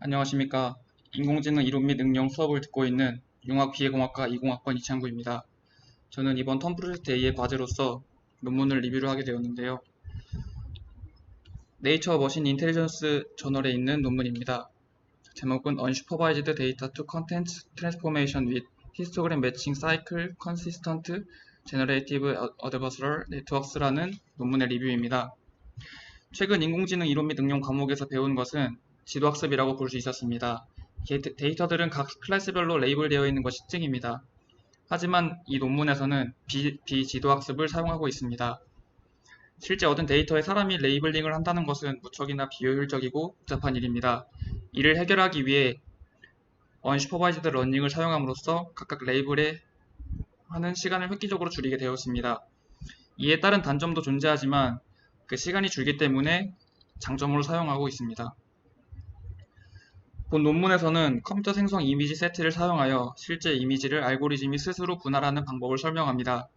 안녕하십니까. 인공지능 이론 및 응용 수업을 듣고 있는 융합기계공학과 20학번 이창구입니다. 저는 이번 텀 프로젝트 A의 과제로서 논문을 리뷰를 하게 되었는데요. 네이처 머신 인텔리전스 저널에 있는 논문입니다. 제목은 Unsupervised Data to Content Transformation with Histogram Matching Cycle Consistent Generative Adversarial Networks라는 논문의 리뷰입니다. 최근 인공지능 이론 및 응용 과목에서 배운 것은 지도학습이라고 볼 수 있었습니다. 데이터들은 각 클래스별로 레이블되어 있는 것이 특징입니다. 하지만 이 논문에서는 비지도학습을 사용하고 있습니다. 실제 얻은 데이터에 사람이 레이블링을 한다는 것은 무척이나 비효율적이고 복잡한 일입니다. 이를 해결하기 위해 언슈퍼바이즈드 러닝을 사용함으로써 각각 레이블에 하는 시간을 획기적으로 줄이게 되었습니다. 이에 따른 단점도 존재하지만 그 시간이 줄기 때문에 장점으로 사용하고 있습니다. 본 논문에서는 컴퓨터 생성 이미지 세트를 사용하여 실제 이미지를 알고리즘이 스스로 분할하는 방법을 설명합니다.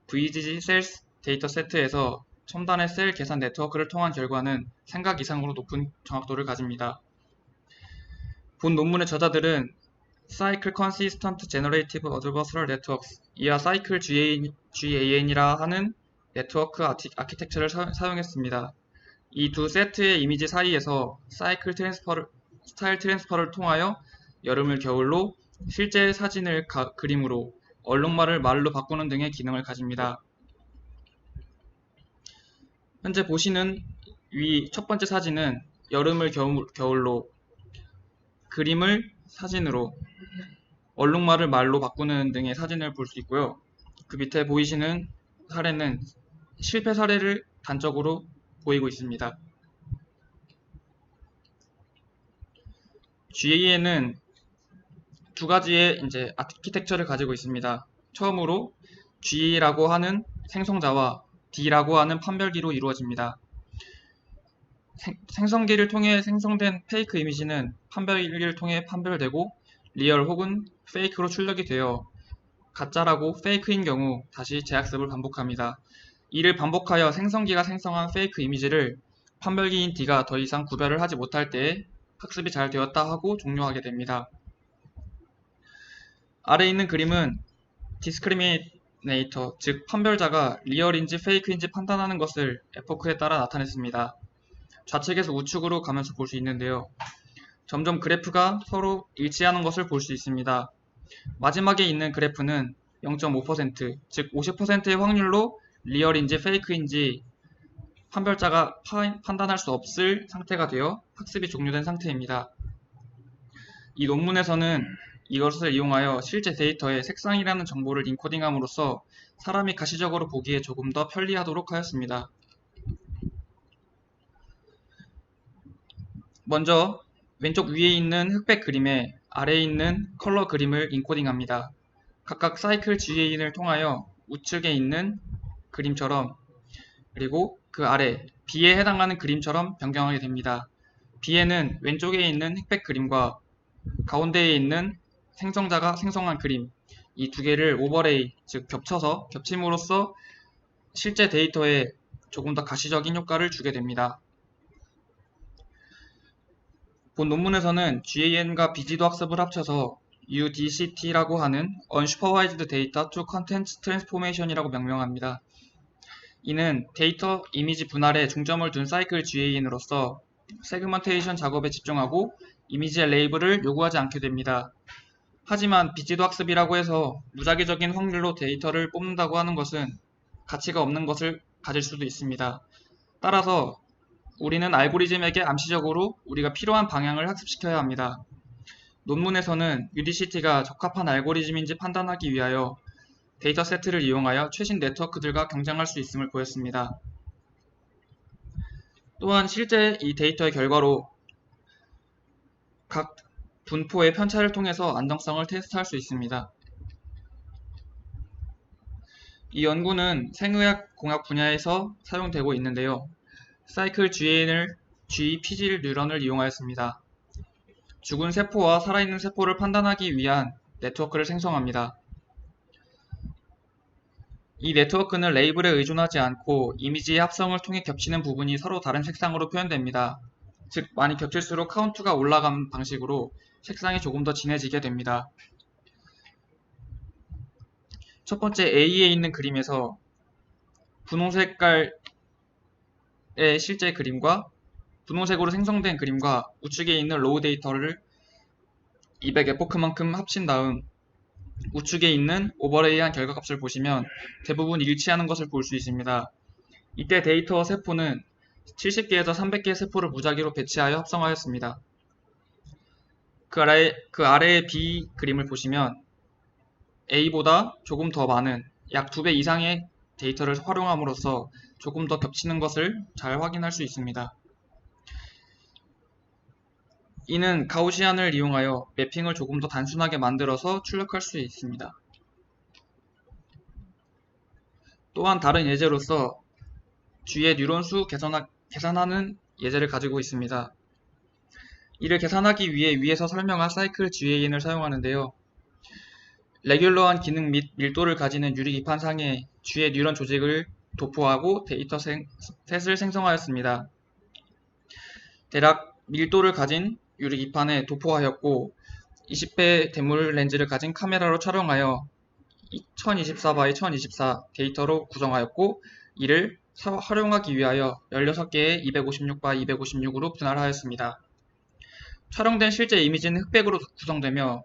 VGG 셀스 데이터 세트에서 첨단의 셀 계산 네트워크를 통한 결과는 생각 이상으로 높은 정확도를 가집니다. 본 논문의 저자들은 Cycle Consistent Generative Adversarial Networks, 이하 Cycle GAN이라 하는 네트워크 아키텍처를 사용했습니다. 이 두 세트의 이미지 사이에서 스타일 트랜스퍼를 통하여 여름을 겨울로, 실제 사진을 그림으로, 얼룩말을 말로 바꾸는 등의 기능을 가집니다. 현재 보시는 위 첫 번째 사진은 여름을 겨울로, 그림을 사진으로, 얼룩말을 말로 바꾸는 등의 사진을 볼 수 있고요. 그 밑에 보이시는 사례는 실패 사례를 단적으로 보이고 있습니다. GAN은 두 가지의 아키텍처를 가지고 있습니다. 처음으로 G라고 하는 생성자와 D라고 하는 판별기로 이루어집니다. 생성기를 통해 생성된 페이크 이미지는 판별기를 통해 판별되고 리얼 혹은 페이크로 출력이 되어 가짜라고 페이크인 경우 다시 재학습을 반복합니다. 이를 반복하여 생성기가 생성한 페이크 이미지를 판별기인 D가 더 이상 구별을 하지 못할 때에 학습이 잘 되었다 하고 종료하게 됩니다. 아래 있는 그림은 디스크리미네이터, 즉 판별자가 리얼인지 페이크인지 판단하는 것을 에포크에 따라 나타냈습니다. 좌측에서 우측으로 가면서 볼 수 있는데요. 점점 그래프가 서로 일치하는 것을 볼 수 있습니다. 마지막에 있는 그래프는 0.5%, 즉 50%의 확률로 리얼인지 페이크인지 판별자가 판단할 수 없을 상태가 되어 학습이 종료된 상태입니다. 이 논문에서는 이것을 이용하여 실제 데이터에 색상이라는 정보를 인코딩함으로써 사람이 가시적으로 보기에 조금 더 편리하도록 하였습니다. 먼저 왼쪽 위에 있는 흑백 그림에 아래에 있는 컬러 그림을 인코딩합니다. 각각 사이클 GAN을 통하여 우측에 있는 그림처럼, 그리고 그 아래 B에 해당하는 그림처럼 변경하게 됩니다. B에는 왼쪽에 있는 흑백 그림과 가운데에 있는 생성자가 생성한 그림, 이 두 개를 오버레이, 즉 겹침으로써 실제 데이터에 조금 더 가시적인 효과를 주게 됩니다. 본 논문에서는 GAN과 비지도 학습을 합쳐서 UDCT라고 하는 Unsupervised Data to Content Transformation이라고 명명합니다. 이는 데이터 이미지 분할에 중점을 둔 사이클 GAN으로서 세그먼테이션 작업에 집중하고 이미지의 레이블을 요구하지 않게 됩니다. 하지만 비지도 학습이라고 해서 무작위적인 확률로 데이터를 뽑는다고 하는 것은 가치가 없는 것을 가질 수도 있습니다. 따라서 우리는 알고리즘에게 암시적으로 우리가 필요한 방향을 학습시켜야 합니다. 논문에서는 UDCT가 적합한 알고리즘인지 판단하기 위하여 데이터 세트를 이용하여 최신 네트워크들과 경쟁할 수 있음을 보였습니다. 또한 실제 이 데이터의 결과로 각 분포의 편차를 통해서 안정성을 테스트할 수 있습니다. 이 연구는 생의학 공학 분야에서 사용되고 있는데요. 사이클 GAN을 GPG 뉴런을 이용하였습니다. 죽은 세포와 살아있는 세포를 판단하기 위한 네트워크를 생성합니다. 이 네트워크는 레이블에 의존하지 않고 이미지의 합성을 통해 겹치는 부분이 서로 다른 색상으로 표현됩니다. 즉 많이 겹칠수록 카운트가 올라간 방식으로 색상이 조금 더 진해지게 됩니다. 첫 번째 A에 있는 그림에서 분홍 색깔의 실제 그림과 분홍색으로 생성된 그림과 우측에 있는 로우 데이터를 200 에포크만큼 합친 다음 우측에 있는 오버레이한 결과값을 보시면 대부분 일치하는 것을 볼 수 있습니다. 이때 데이터와 세포는 70개에서 300개의 세포를 무작위로 배치하여 합성하였습니다. 그 아래의 B 그림을 보시면 A보다 조금 더 많은 약 2배 이상의 데이터를 활용함으로써 조금 더 겹치는 것을 잘 확인할 수 있습니다. 이는 가우시안을 이용하여 매핑을 조금 더 단순하게 만들어서 출력할 수 있습니다. 또한 다른 예제로서 G의 뉴런 수 계산하는 예제를 가지고 있습니다. 이를 계산하기 위해 위에서 설명한 사이클 GAN을 사용하는데요. 레귤러한 기능 및 밀도를 가지는 유리 기판상에 G의 뉴런 조직을 도포하고 데이터 셋을 생성하였습니다. 대략 밀도를 가진 유리 기판에 도포하였고 20배 대물 렌즈를 가진 카메라로 촬영하여 1024 x 1024 데이터로 구성하였고 이를 활용하기 위하여 16개의 256 x 256으로 분할하였습니다. 촬영된 실제 이미지는 흑백으로 구성되며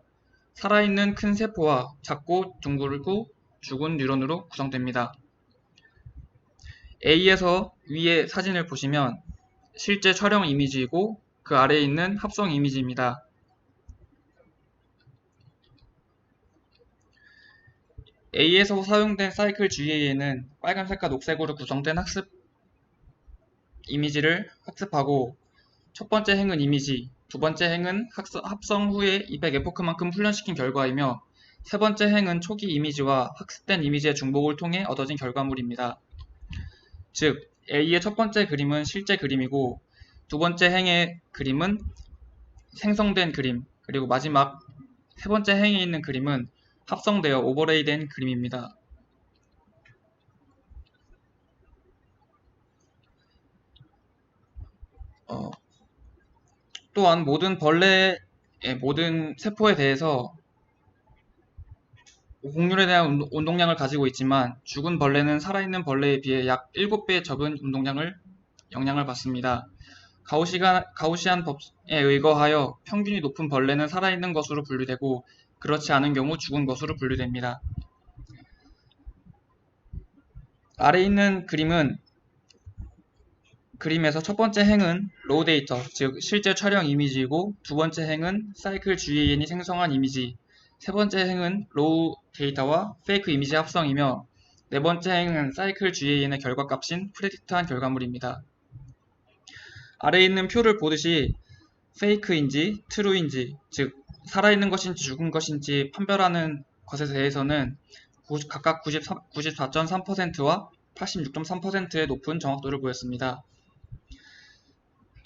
살아있는 큰 세포와 작고 둥글고 죽은 뉴런으로 구성됩니다. A에서 위의 사진을 보시면 실제 촬영 이미지이고 그 아래에 있는 합성 이미지입니다. A에서 사용된 사이클 GAN은 빨간색과 녹색으로 구성된 학습 이미지를 학습하고 첫 번째 행은 이미지, 두 번째 행은 합성 후에 200 에포크만큼 훈련시킨 결과이며 세 번째 행은 초기 이미지와 학습된 이미지의 중복을 통해 얻어진 결과물입니다. 즉, A의 첫 번째 그림은 실제 그림이고 두 번째 행의 그림은 생성된 그림, 그리고 마지막 세 번째 행에 있는 그림은 합성되어 오버레이된 그림입니다. 또한 모든 벌레의 모든 세포에 대해서 곡률에 대한 운동량을 가지고 있지만 죽은 벌레는 살아있는 벌레에 비해 약 7배 적은 영향을 받습니다. 가우시안 법에 의거하여 평균이 높은 벌레는 살아있는 것으로 분류되고 그렇지 않은 경우 죽은 것으로 분류됩니다. 아래 있는 그림에서 첫 번째 행은 로우 데이터, 즉 실제 촬영 이미지이고 두 번째 행은 사이클 GAN이 생성한 이미지, 세 번째 행은 로우 데이터와 페이크 이미지 합성이며 네 번째 행은 사이클 GAN의 결과값인 프레딕트한 결과물입니다. 아래에 있는 표를 보듯이 페이크인지 트루인지, 즉 살아있는 것인지 죽은 것인지 판별하는 것에 대해서는 각각 94.3%와 86.3%의 높은 정확도를 보였습니다.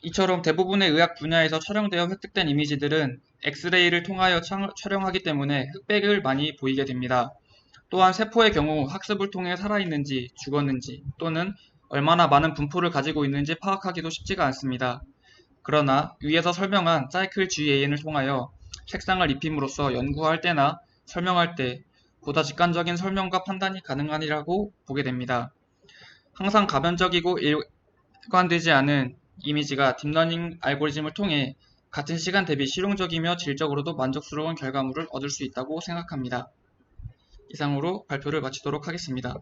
이처럼 대부분의 의학 분야에서 촬영되어 획득된 이미지들은 엑스레이를 통하여 촬영하기 때문에 흑백을 많이 보이게 됩니다. 또한 세포의 경우 학습을 통해 살아있는지 죽었는지 또는 얼마나 많은 분포를 가지고 있는지 파악하기도 쉽지가 않습니다. 그러나 위에서 설명한 사이클 GAN을 통하여 색상을 입힘으로써 연구할 때나 설명할 때 보다 직관적인 설명과 판단이 가능하리라고 보게 됩니다. 항상 가변적이고 일관되지 않은 이미지가 딥러닝 알고리즘을 통해 같은 시간 대비 실용적이며 질적으로도 만족스러운 결과물을 얻을 수 있다고 생각합니다. 이상으로 발표를 마치도록 하겠습니다.